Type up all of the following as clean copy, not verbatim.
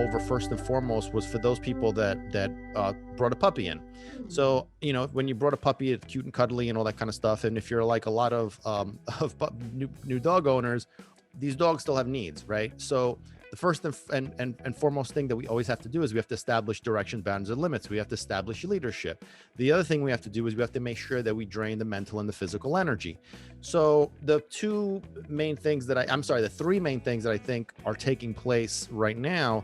over first and foremost was for those people that brought a puppy in. So, when you brought a puppy, it's cute and cuddly and all that kind of stuff. And if you're like a lot of new dog owners, these dogs still have needs, right? So the first and foremost thing that we always have to do is we have to establish direction, boundaries, and limits. We have to establish leadership. The other thing we have to do is we have to make sure that we drain the mental and the physical energy. So the three main things that I think are taking place right now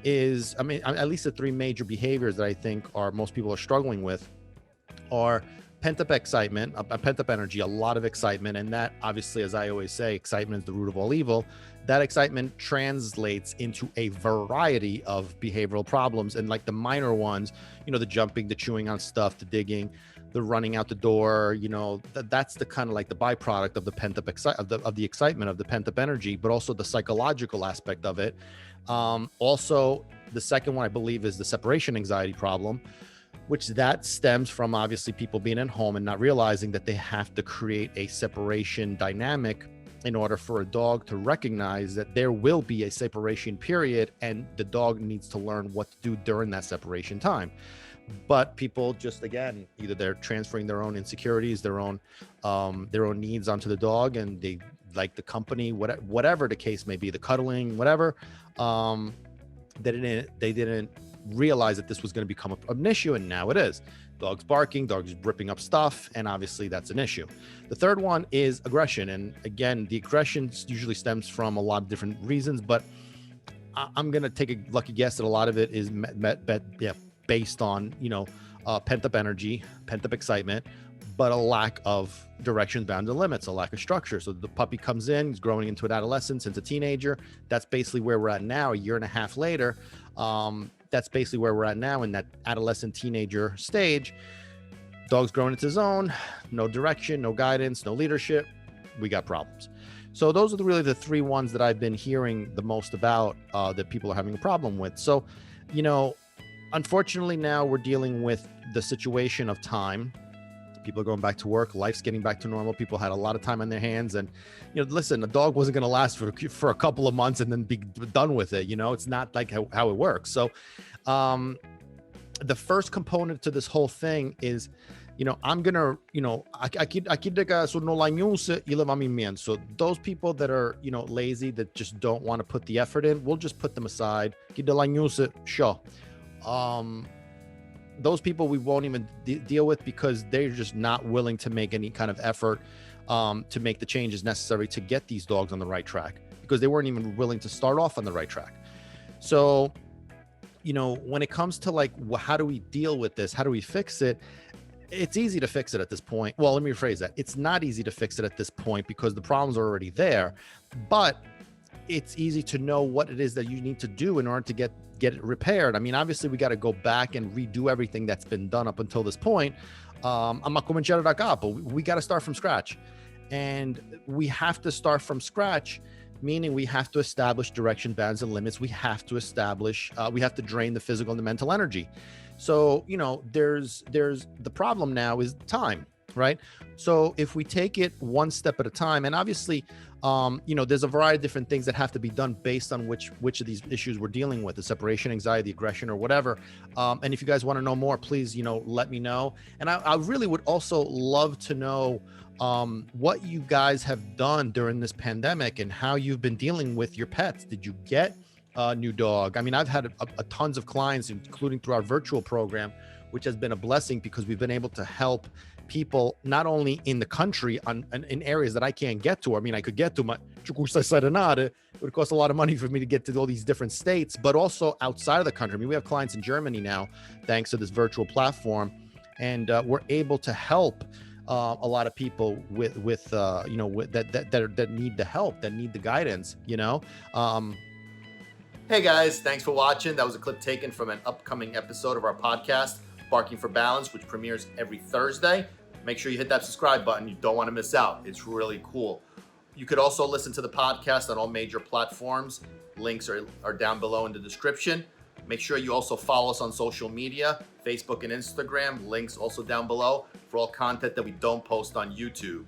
is, at least the three major behaviors that I think most people are struggling with are pent-up excitement, pent-up energy, a lot of excitement. And that, obviously, as I always say, excitement is the root of all evil. That excitement translates into a variety of behavioral problems. And like the minor ones, the jumping, the chewing on stuff, the digging, the running out the door, that's the kind of like the byproduct of the pent-up of the excitement, of the pent-up energy, but also the psychological aspect of it. Also, the second one, I believe, is the separation anxiety problem, which that stems from obviously people being at home and not realizing that they have to create a separation dynamic in order for a dog to recognize that there will be a separation period, and the dog needs to learn what to do during that separation time. But people just, again, either they're transferring their own insecurities, their own needs onto the dog, and they like the company, whatever the case may be, the cuddling, whatever. They didn't realize that this was going to become an issue, and now it is. Dogs barking, dogs ripping up stuff, and obviously that's an issue. The third one is aggression, and again, the aggression usually stems from a lot of different reasons, but I'm going to take a lucky guess that a lot of it is based on pent-up energy, pent-up excitement, but a lack of directions, boundaries, and limits, a lack of structure. So the puppy comes in, he's growing into an adolescence, into a teenager. That's basically where we're at now, a year and a half later. That's basically where we're at now in that adolescent teenager stage. Dog's growing into his own, no direction, no guidance, no leadership. We got problems. So those are really the three ones that I've been hearing the most about that people are having a problem with. So, unfortunately now we're dealing with the situation of time. People are going back to work. Life's getting back to normal. People had a lot of time on their hands, and listen, a dog wasn't going to last for a couple of months and then be done with it. It's not like how it works. So, the first component to this whole thing is, I'm gonna, so those people that are, lazy, that just don't want to put the effort in, we'll just put them aside. Sure. Those people we won't even deal with, because they're just not willing to make any kind of effort to make the changes necessary to get these dogs on the right track, because they weren't even willing to start off on the right track. So, when it comes to like, how do we deal with this? How do we fix it? It's easy to fix it at this point. Well, let me rephrase that. It's not easy to fix it at this point because the problems are already there, but it's easy to know what it is that you need to do in order to get it repaired. Obviously we got to go back and redo everything that's been done up until this point. But we got to start from scratch, and we have to start from scratch, meaning we have to establish direction, bounds, and limits. We have to drain the physical and the mental energy. So, there's the problem now is time, right? So if we take it one step at a time, and obviously, there's a variety of different things that have to be done based on which of these issues we're dealing with, the separation anxiety, the aggression, or whatever. And if you guys want to know more, please, let me know. And I really would also love to know what you guys have done during this pandemic and how you've been dealing with your pets. Did you get a new dog? I've had a tons of clients, including through our virtual program, which has been a blessing because we've been able to help people not only in the country in areas that I can't get to. I could get to my, it would cost a lot of money for me to get to all these different states, but also outside of the country. We have clients in Germany now, thanks to this virtual platform, and we're able to help a lot of people that need the help, that need the guidance. Hey guys, thanks for watching. That was a clip taken from an upcoming episode of our podcast, Barking for Balance, which premieres every Thursday. Make sure you hit that subscribe button. You don't want to miss out. It's really cool. You could also listen to the podcast on all major platforms. Links are down below in the description. Make sure you also follow us on social media, Facebook and Instagram. Links also down below for all content that we don't post on YouTube.